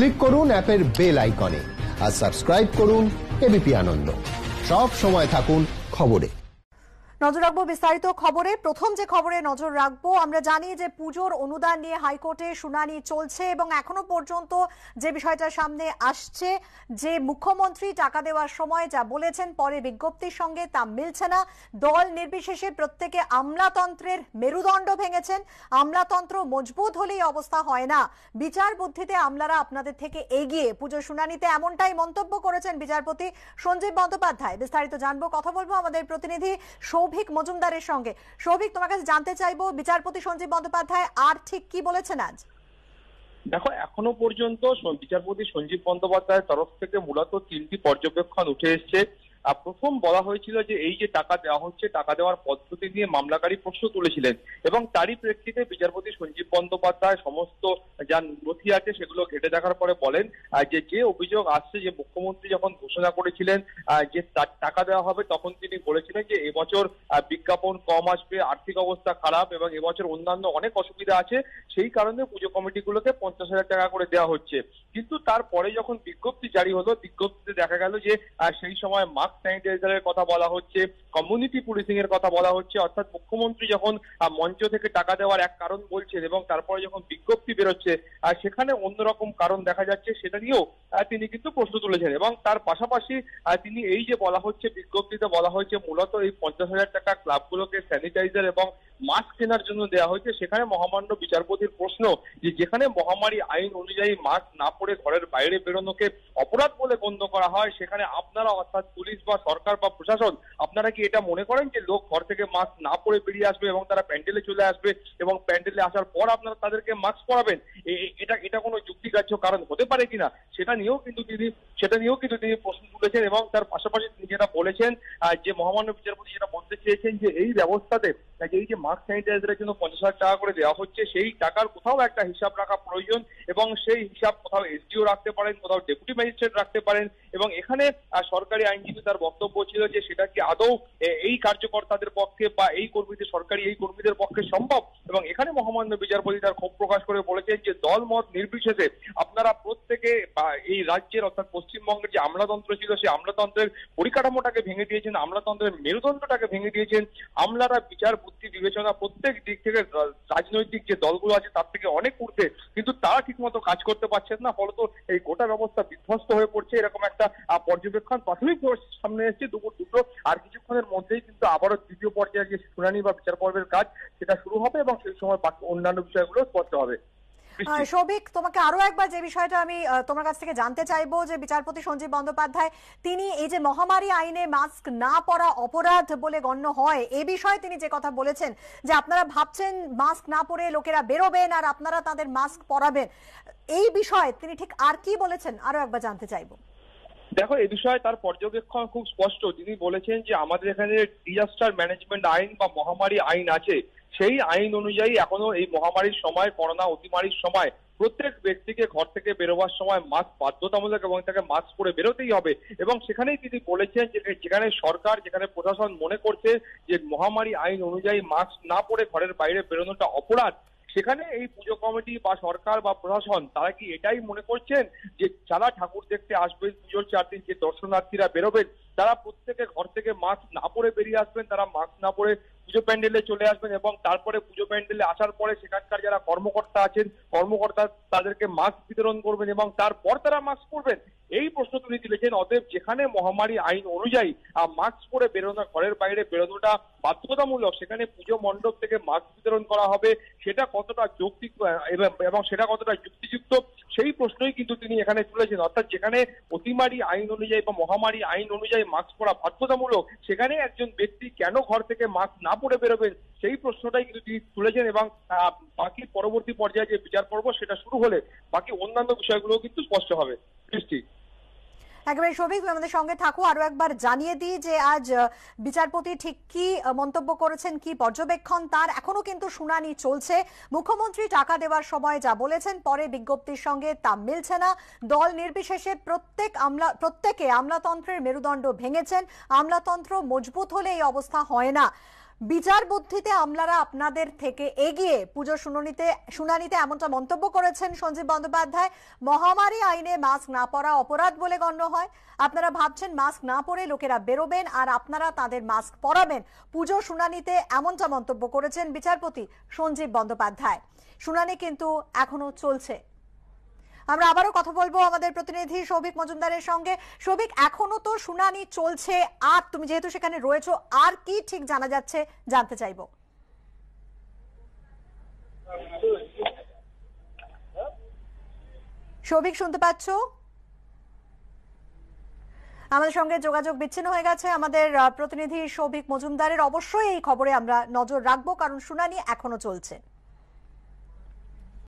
Click করুন অ্যাপের bell আইকনে আর সাবস্ক্রাইব করুন এবিপি আনন্দ। সব সময় থাকুন খবরে। নজর রাখবো বিস্তারিত খবরে। প্রথম যে খবরে নজর রাখবো, আমরা জানি যে পুজোর অনুদান নিয়ে হাইকোর্টে শুনানি চলছে এবং এখনো পর্যন্ত যে বিষয়টা সামনে আসছে যে মুখ্যমন্ত্রী টাকা দেওয়ার সময় যা বলেছেন পরে বিজ্ঞপ্তির সঙ্গে তা মিলছে না। দল নির্বিশেষে প্রত্যেকে আমলাতন্ত্রের মেরুদণ্ড ভেঙেছেন। আমলাতন্ত্র মজবুত হলেই অবস্থা হয় না, বিচার বুদ্ধিতে আমলারা আপনাদের থেকে এগিয়ে। পুজোর শুনানিতে এমনটাই মন্তব্য করেছেন বিচারপতি সঞ্জীব বন্দ্যোপাধ্যায়। বিস্তারিত জানবো, কথা বলবো আমাদের প্রতিনিধি সৌভিক মজুমদারের সঙ্গে। সৌভিক, তোমার কাছে জানতে চাইবো বিচারপতি সঞ্জীব বন্দ্যোপাধ্যায় আর ঠিক কি বলেছেন আজ? দেখো, এখনো পর্যন্ত বিচারপতি সঞ্জীব বন্দ্যোপাধ্যায়ের তরফ থেকে মূলত 3টি পর্যবেক্ষণ উঠে এসছে। প্রথম বলা হয়েছিল যে এই যে টাকা দেওয়া হচ্ছে, টাকা দেওয়ার পদ্ধতি নিয়ে মামলাকারী প্রশ্ন তুলেছিলেন এবং তারই প্রেক্ষিতে বিচারপতি সঞ্জীব বন্দ্যোপাধ্যায় সমস্ত যা নথি আছে সেগুলো ঘেটে দেখার পরে বলেন যে অভিযোগ আসছে যে মুখ্যমন্ত্রী যখন ঘোষণা করেছিলেন যে টাকা দেওয়া হবে, তখন তিনি বলেছিলেন যে এবছর বিজ্ঞাপন কম আসবে, আর্থিক অবস্থা খারাপ এবং এবছর অন্যান্য অনেক অসুবিধা আছে, সেই কারণে পুজো কমিটিগুলোকে 50,000 টাকা করে দেওয়া হচ্ছে। কিন্তু তারপরে যখন বিজ্ঞপ্তি জারি হলো, বিজ্ঞপ্তিতে দেখা গেল যে সেই সময় মাস্ক স্যানিটাইজারের কথা বলা হচ্ছে, কমিউনিটি পুলিশিং এর কথা বলা হচ্ছে। অর্থাৎ মুখ্যমন্ত্রী যখন মঞ্চ থেকে টাকা দেওয়ার এক কারণ বলছেন এবং তারপরে যখন বিজ্ঞপ্তি বেরোচ্ছে সেখানে অন্যরকম কারণ দেখা যাচ্ছে, সেটা নিয়েও তিনি কিন্তু প্রশ্ন তুলেছেন। এবং তার পাশাপাশি তিনি এই যে বলা হচ্ছে, বিজ্ঞপ্তিতে বলা হয়েছে মূলত এই 50,000 টাকা ক্লাবগুলোকে স্যানিটাইজার এবং মাস্ক কেনার জন্য দেওয়া হয়েছে। সেখানে মহামান্য বিচারপতির প্রশ্ন যে যেখানে মহামারী আইন অনুযায়ী মাস্ক না পরে ঘরের বাইরে বেরোনোকে অপরাধ বলে গণ্য করা হয়, সেখানে আপনারা অর্থাৎ পুলিশ বা সরকার বা প্রশাসন আপনারা কি এটা মনে করেন যে লোক ঘর থেকে মাস্ক না পরে বেরিয়ে আসবে এবং তারা প্যান্ডেলে চলে আসবে এবং প্যান্ডেলে আসার পর আপনারা তাদেরকে মাস্ক পরাবেন? এটা কোনো যুক্তিগ্রাহ্য কারণ হতে পারে কিনা সেটা নিয়েও কিন্তু তিনি প্রশ্ন তুলেছেন। এবং তার পাশাপাশি তিনি যেটা বলেছেন যে মহামান্য বিচারপতি যেটা বলতে চেয়েছেন যে এই ব্যবস্থাতে এই যে মাস্ক স্যানিটাইজারের জন্য 50,000 টাকা করে দেওয়া হচ্ছে, সেই টাকার কোথাও একটা হিসাব রাখা প্রয়োজন এবং সেই হিসাব কোথাও এসডিও রাখতে পারেন, কোথাও ডেপুটি ম্যাজিস্ট্রেট রাখতে পারেন। এবং এখানে সরকারি আইনজীবী তার বক্তব্য ছিল যে সেটা কি আদৌ এই কার্যকর্তাদের পক্ষে বা এই কর্মীদের, সরকারি এই কর্মীদের পক্ষে সম্ভব? এবং এখানে মহামান্য বিচারপতি তার ক্ষোভ প্রকাশ করে বলেছেন যে দল মত নির্বিশেষে আপনারা প্রত্যেকে এই রাজ্যের অর্থাৎ পশ্চিমবঙ্গের যে আমলাতন্ত্র ছিল সেই আমলাতন্ত্রের পরিকাঠামোটাকে ভেঙে দিয়েছেন, আমলাতন্ত্রের মেরুদণ্ডটাকে ভেঙে দিয়েছেন। আমলারা বিচার বুদ্ধি বিবেচনা প্রত্যেক দিক থেকে রাজনৈতিক যে দলগুলো আছে তার থেকে অনেক ঊর্ধ্বে, কিন্তু তারা ঠিকমতো কাজ করতে পারছেন না, ফলত এই গোটা ব্যবস্থা বিধ্বস্ত হয়ে পড়ছে। এরকম একটা পর্যবেক্ষণ প্রাথমিক সামনে এসেছে দুপুর 2টো। আর কিছুক্ষণের মধ্যেই কিন্তু আবারও দ্বিতীয় পর্যায়ে যে শুনানি বা বিচার পর্বের কাজ সেটা শুরু হবে এবং সেই সময় বাকি অন্যান্য বিষয়গুলো স্পষ্ট হবে। সৌভিক, তোমাকে আরো একবার যে বিষয়টা আমি তোমার কাছ থেকে জানতে চাইবো যে বিচারপতি সঞ্জীব বন্দ্যোপাধ্যায় তিনি এই যে মহামারী আইনে মাস্ক না পরা অপরাধ বলে গণ্য হয়, এ বিষয়ে তিনি যে কথা বলেছেন যে আপনারা ভাবছেন মাস্ক না পরে লোকেরা বেরোবেন আর আপনারা তাদের মাস্ক পরাবেন, এই বিষয়ে তিনি ঠিক আর কি বলেছেন আরো একবার জানতে চাইবো। দেখো, এই বিষয়ে তার পর্যবেক্ষণ খুব স্পষ্ট। তিনি বলেছেন যে আমাদের এখানে ডিজাস্টার ম্যানেজমেন্ট আইন বা মহামারী আইন আছে, সেই আইন অনুযায়ী এখনো এই মহামারীর সময়, করোনা অতিমারির সময় প্রত্যেক ব্যক্তিকে ঘর থেকে বেরোবার সময় মাস্ক বাধ্যতামূলক এবং তাকে মাস্ক পরে বেরোতেই হবে। এবং সেখানেই তিনি বলেছেন যে যেখানে সরকার, যেখানে প্রশাসন মনে করছে যে মহামারী আইন অনুযায়ী মাস্ক না পরে ঘরের বাইরে বেরোনোটা অপরাধ, সেখানে এই পুজো কমিটি বা সরকার বা প্রশাসন তারা কি এটাই মনে করছেন যে যারা ঠাকুর দেখতে আসবেন, পুজোর 4 দিন যে দর্শনার্থীরা বেরোবেন তারা প্রত্যেকে ঘর থেকে মাস্ক না পরে বেরিয়ে আসবেন, তারা মাস্ক না পরে পুজো প্যান্ডেলে চলে আসবেন এবং তারপরে পুজো প্যান্ডেলে আসার পরে সেখানকার যারা কর্মকর্তা আছেন, কর্মকর্তা তাদেরকে মাস্ক বিতরণ করবেন এবং তারপর তারা মাস্ক পরবেন? এই প্রশ্ন তিনি তুলেছেন। অতএব যেখানে মহামারী আইন অনুযায়ী মাস্ক পরে বেরোনো, ঘরের বাইরে বেরোনোটা বাধ্যতামূলক, সেখানে পুজো মণ্ডপ থেকে মাস্ক বিতরণ করা হবে, সেটা কতটা যৌক্তিক এবং সেটা কতটা যুক্তিযুক্ত, সেই প্রশ্নই কিন্তু তিনি এখানে তুলেছেন। অর্থাৎ যেখানে অতিমারী আইন অনুযায়ী বা মহামারী আইন অনুযায়ী মাস্ক পরা বাধ্যতামূলক, সেখানে একজন ব্যক্তি কেন ঘর থেকে মাস্ক না পরে বেরোবেন, সেই প্রশ্নটাই কিন্তু তিনি তুলেছেন। এবং বাকি পরবর্তী পর্যায়ে যে বিচার পর্ব সেটা শুরু হলে বাকি অন্যান্য বিষয়গুলো কিন্তু স্পষ্ট হবে। দৃষ্টি একেবারে সৌভিক, আমাদের সঙ্গে থাকো। আরো একবার জানিয়ে দিই যে আজ বিচারপতি ঠিক কি মন্তব্য করেছেন, কি পর্যবেক্ষণ তার। এখনো কিন্তু শুনানি চলছে। মুখ্যমন্ত্রী টাকা দেওয়ার সময় যা বলেছেন পরে বিজ্ঞপ্তির সঙ্গে তা মিলছে না। দল নির্বিশেষে প্রত্যেকে আমলাতন্ত্রের মেরুদণ্ড ভেঙেছেন। আমলাতন্ত্র মজবুত হলে এই অবস্থা হয় না। বিচার বুদ্ধিতে আমলারা আপনাদের থেকে এগিয়ে পুজোর শুনানিতে এমনটা মন্তব্য করেছেন সঞ্জীব বন্দ্যোপাধ্যায়। মহামারী আইনে মাস্ক না পরা অপরাধ বলে গণ্য হয়। আপনারা ভাবছেন মাস্ক না পরে লোকেরা বেরোবেন আর আপনারা তাদের মাস্ক পরাবেন। পুজোর শুনানিতে এমনটা মন্তব্য করেছেন বিচারপতি সঞ্জীব বন্দ্যোপাধ্যায়। শুনানি কিন্তু এখনো চলছে। আমরা আবারও কথা বলবো আমাদের প্রতিনিধি সৌভিক মজুমদারের সঙ্গে। সৌভিক, এখনো তো শুনানি চলছে, আর তুমি যেহেতু সেখানে রয়েছো, আর কি ঠিক জানা যাচ্ছে জানতে চাইবো। সৌভিক, শুনতে পাচ্ছ? আমাদের সঙ্গে যোগাযোগ বিচ্ছিন্ন হয়ে গেছে আমাদের প্রতিনিধি সৌভিক মজুমদারের। অবশ্যই এই খবরে আমরা নজর রাখবো, কারণ শুনানি এখনো চলছে।